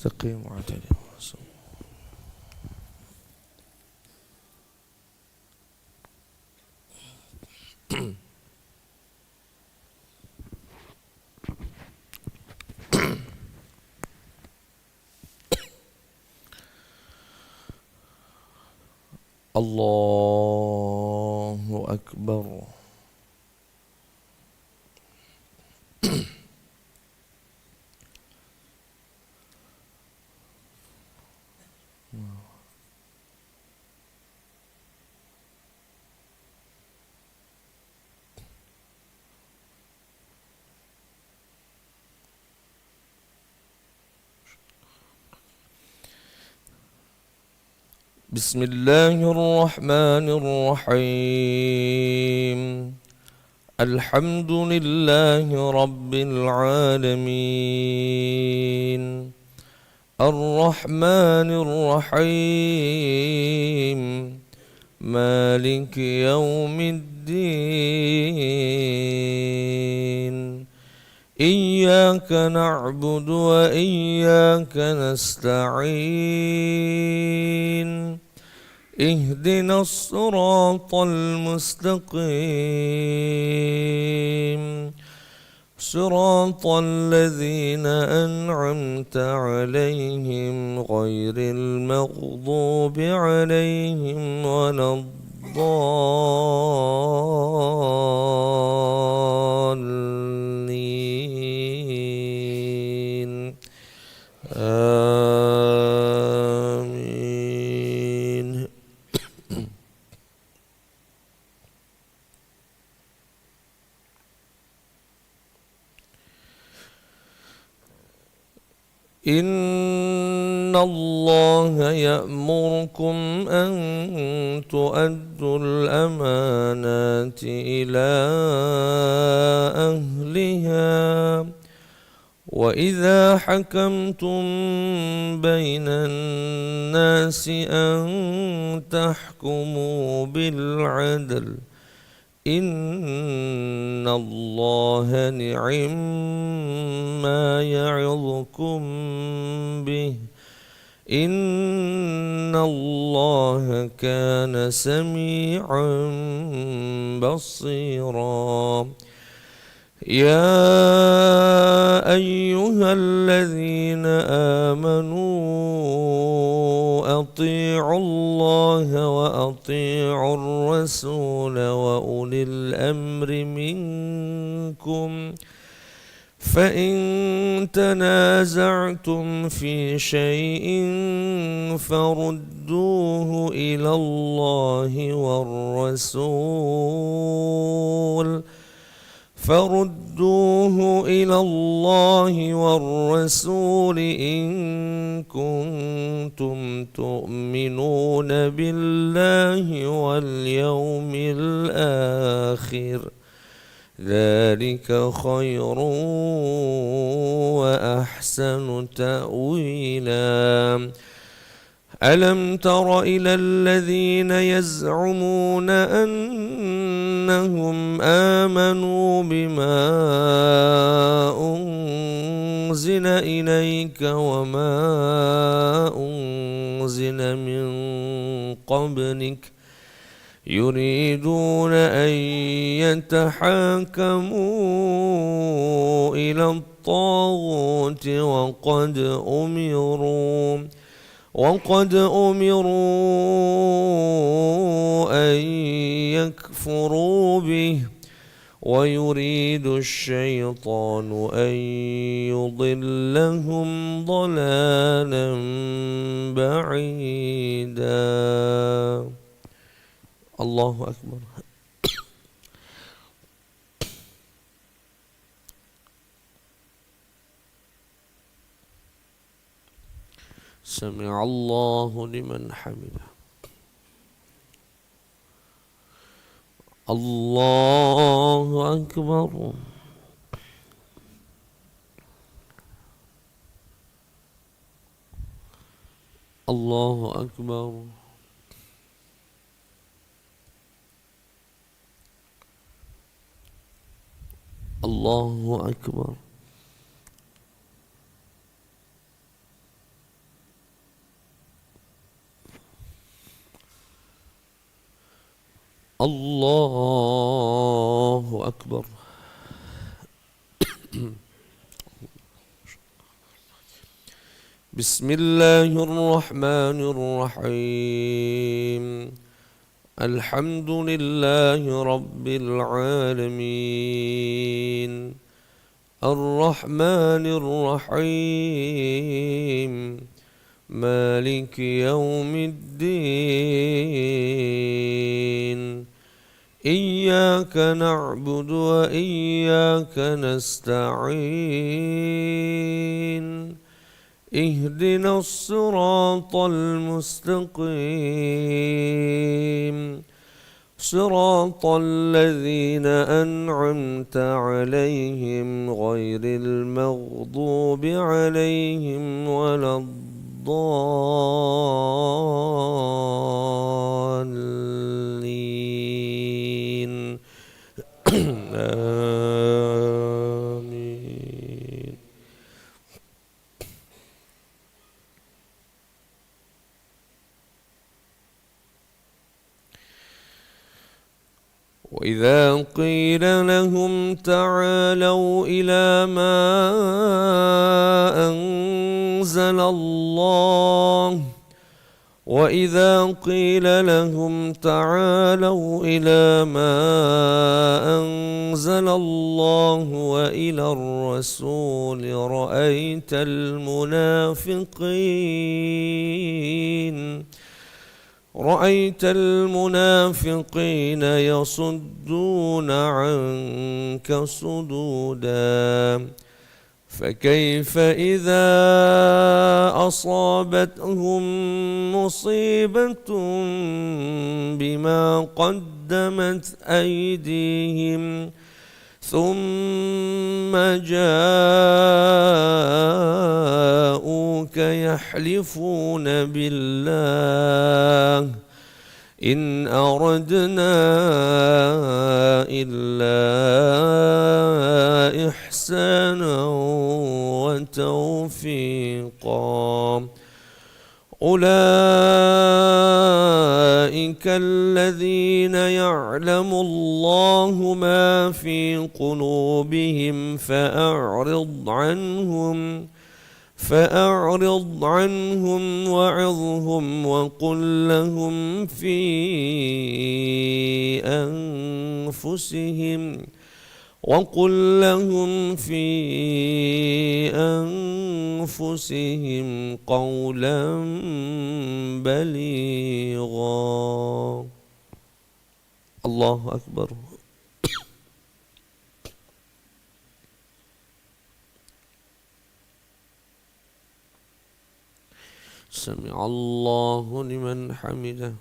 مستقيم واعتدل. الله أكبر. بسم الله الرحمن الرحيم. الحمد لله رب العالمين، الرحمن الرحيم، مالك يوم الدين. إياك نعبد وإياك نستعين. اهدنا الصراط المستقيم، صراط الذين أنعمت عليهم غير المغضوب عليهم ولا الضالين. آمين. إن الله يأمركم أن تؤدوا الأمانات إلى أهلها، وإذا حكمتم بين الناس أن تحكموا بالعدل. إن الله نعم ما يعظكم به، إن الله كان سميعا بصيرا. يا أيها الذين آمنوا أطيعوا الله وأطيعوا الرسول وأولي الأمر منكم، فإن تنازعتم في شيء فردوه إلى الله والرسول إن كنتم تؤمنون بالله واليوم الآخر، ذلك خير وأحسن تأويلا. ألم تر إلى الذين يزعمون أنهم آمنوا بما أنزل إليك وما أنزل من قبلك، يريدون أن يتحاكموا إلى الطاغوت وقد أمروا أن يكفروا به، ويريد الشيطان أن يضلهم ضلالا بعيدا. الله أكبر. سمع الله لمن حمده. الله أكبر. الله أكبر. الله أكبر. الله أكبر. بسم الله الرحمن الرحيم. الحمد لله رب العالمين، الرحمن الرحيم، مالك يوم الدين. إياك نعبد وإياك نستعين، اهدنا الصراط المستقيم، صراط الذين أنعمت عليهم غير المغضوب عليهم ولا الضالين. آمين. وإذا قيل لهم تعالوا إلى ما أنزل الله وإذا قيل لهم تعالوا إلى ما أنزل الله وإلى الرسول رأيت المنافقين يصدون عنك صدودا. فكيف إذا أصابتهم مصيبة بما قدمت أيديهم ثم جاءوك يحلفون بالله إن أردنا إلا إحسانا وتوفيقا. أولئك الذين يعلم الله ما في قلوبهم فأعرض عنهم وعظهم وقل لهم في أنفسهم قولا بليغا. الله أكبر. سمع الله لمن حمده.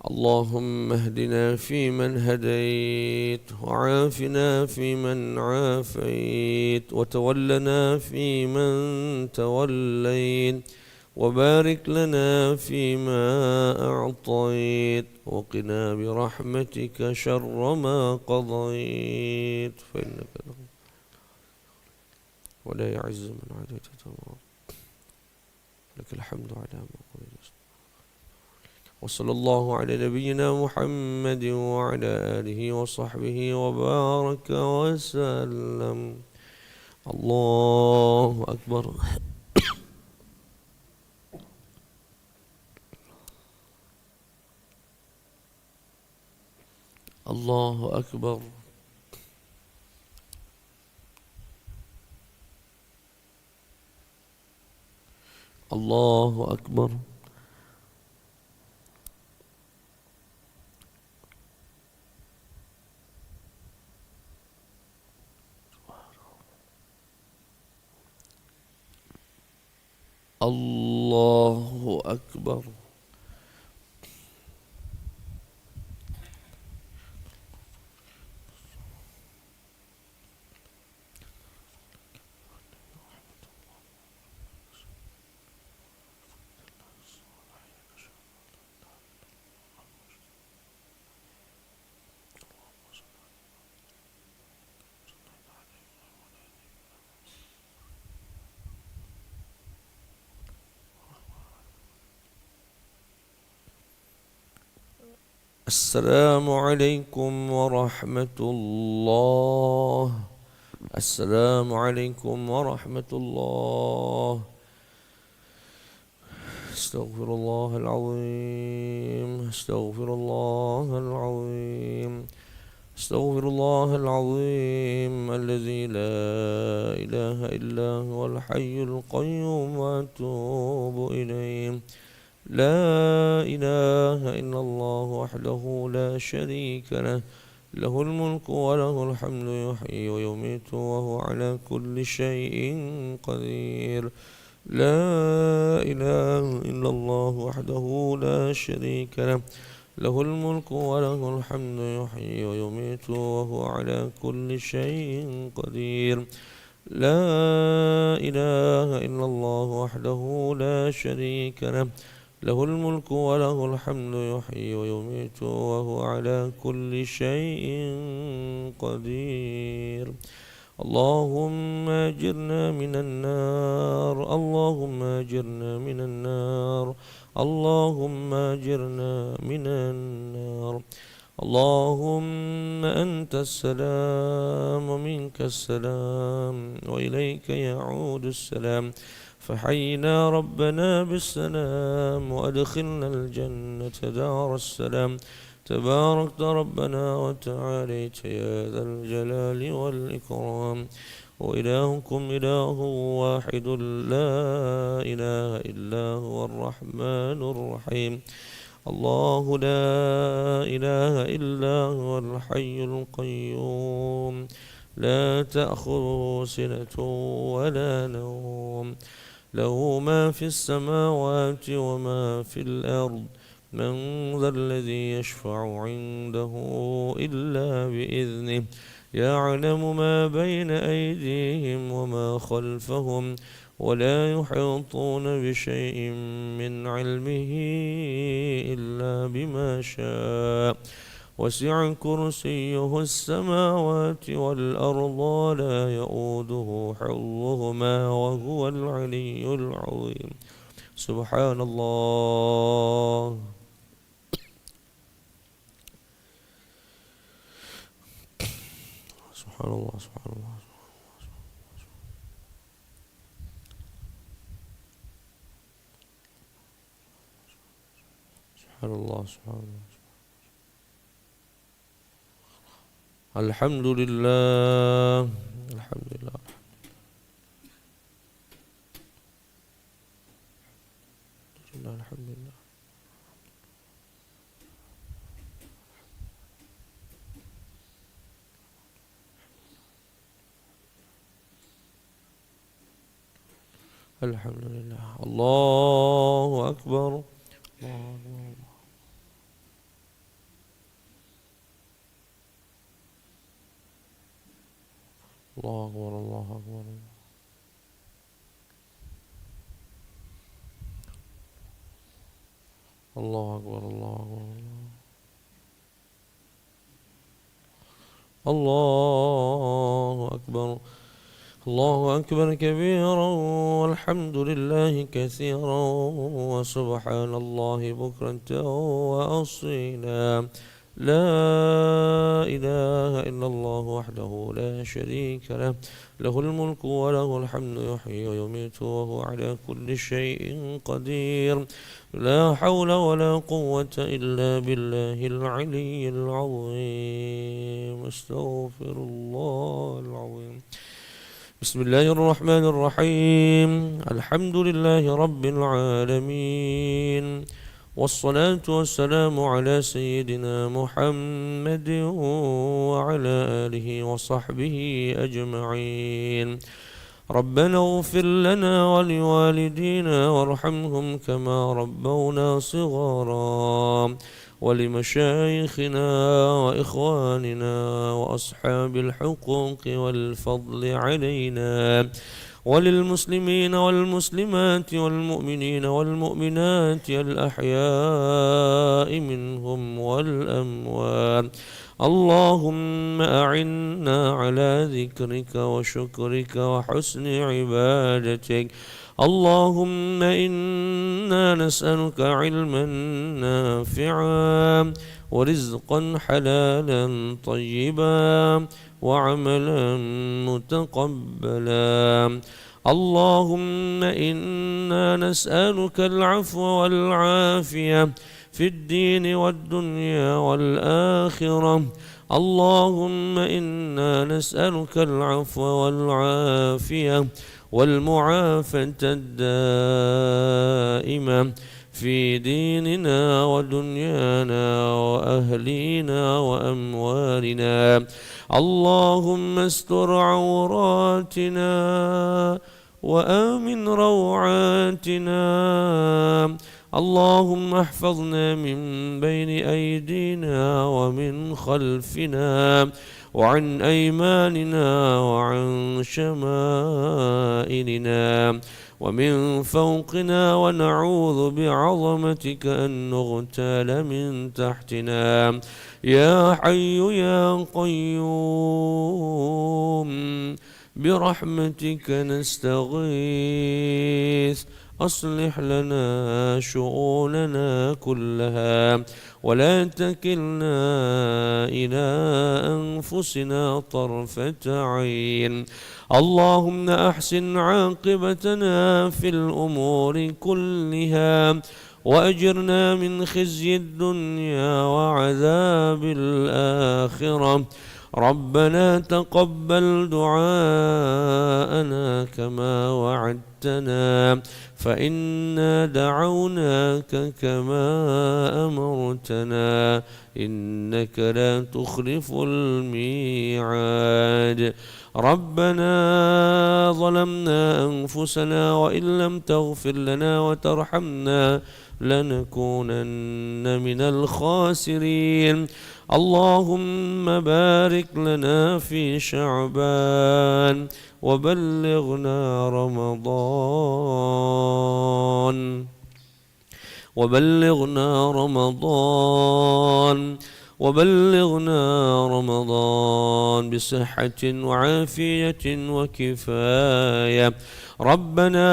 اللهم اهدنا فيمن هديت وعافنا فيمن عافيت وتولنا فيمن توليت وبارك لنا فيما أعطيت وقنا برحمتك شر ما قضيت فإنك ولا يعز من عاديت تبارك لك الحمد على ما قضيت. وصلى الله على نبينا محمد وعلى آله وصحبه وبارك وسلم. الله أكبر. الله أكبر. الله أكبر. الله أكبر. السلام عليكم ورحمة الله. السلام عليكم ورحمة الله. استغفر الله العظيم. استغفر الله العظيم. استغفر الله العظيم الذي لا إله إلا هو الحي القيوم وأتوب إليه. لا إله إلا الله وحده لا شريك له، له الملك وله الحمد يحيي ويميت وهو على كل شيء قدير. لا إله إلا الله وحده لا شريك له، له الملك وله الحمد يحيي ويميت وهو على كل شيء قدير. لا إله إلا الله وحده لا شريك له، له الملك وله الحمد يحيي ويميت وهو على كل شيء قدير. اللهم أجرنا من النار. اللهم أجرنا من النار. اللهم أجرنا من النار. اللهم أنت السلام ومنك السلام وإليك يعود السلام، فحينا ربنا بالسلام وأدخلنا الجنة دار السلام. تباركت ربنا وتعاليت يا ذا الجلال والإكرام. وإلهكم إله واحد لا إله إلا هو الرحمن الرحيم. الله لا إله إلا هو الحي القيوم، لا تأخذه سنة ولا نوم، له ما في السماوات وما في الأرض. من ذا الذي يشفع عنده إلا بإذنه، يعلم ما بين أيديهم وما خلفهم، ولا يحيطون بشيء من علمه إلا بما شاء. وسع كرسيه السماوات والأرض ولا يؤوده حفظهما وهو العلي العظيم. سبحان الله. سبحان الله. سبحان الله. سبحان الله. سبحان الله. الحمد لله. الحمد لله. الحمد لله. الحمد لله. الله أكبر. الله أكبر. الله أكبر. الله أكبر. الله أكبر. الله أكبر. الله أكبر. الله أكبر كبيرا والحمد لله كثيرا وسبحان الله بكرة وأصيلا. لا إله إلا الله وحده لا شريك له، له الملك وله الحمد يحيي ويميت وهو على كل شيء قدير. لا حول ولا قوة إلا بالله العلي العظيم. استغفر الله العظيم. بسم الله الرحمن الرحيم. الحمد لله رب العالمين، والصلاة والسلام على سيدنا محمد وعلى آله وصحبه أجمعين. ربنا اغفر لنا ولوالدينا وارحمهم كما ربونا صغارا، ولمشايخنا وإخواننا وأصحاب الحقوق والفضل علينا، وللمسلمين والمسلمات والمؤمنين والمؤمنات الأحياء منهم والأموات. اللهم أعنا على ذكرك وشكرك وحسن عبادتك. اللهم إنا نسألك علما نافعا ورزقا حلالا طيبا وعملا متقبلا. اللهم إنا نسألك العفو والعافية في الدين والدنيا والآخرة. اللهم إنا نسألك العفو والعافية والمعافاة الدائمة في ديننا ودنيانا وأهلينا وأموالنا. اللهم استر عوراتنا وآمن روعاتنا. اللهم احفظنا من بين أيدينا ومن خلفنا وعن أيماننا وعن شمائلنا ومن فوقنا، ونعوذ بعظمتك أن نغتال من تحتنا. يا حي يا قيوم برحمتك نستغيث، أصلح لنا شؤوننا كلها ولا تكلنا إلى أنفسنا طرفة عين. اللهم أحسن عاقبتنا في الأمور كلها وأجرنا من خزي الدنيا وعذاب الآخرة. ربنا تقبل دعاءنا كما وعدتنا، فإنا دعوناك كما أمرتنا، إنك لا تخلف الميعاد. ربنا ظلمنا أنفسنا وإن لم تغفر لنا وترحمنا لنكونن من الخاسرين. اللهم بارك لنا في شعبان وبلغنا رمضان وبلغنا رمضان وبلغنا رمضان بصحة وعافية وكفاية. ربنا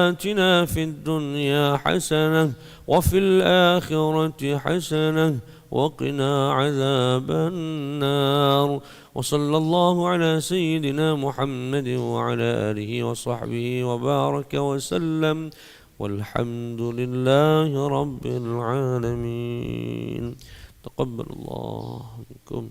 آتنا في الدنيا حسنة وفي الآخرة حسنة وقنا عذاب النار. وصلى الله على سيدنا محمد وعلى آله وصحبه وبارك وسلم، والحمد لله رب العالمين. تقبل الله منكم.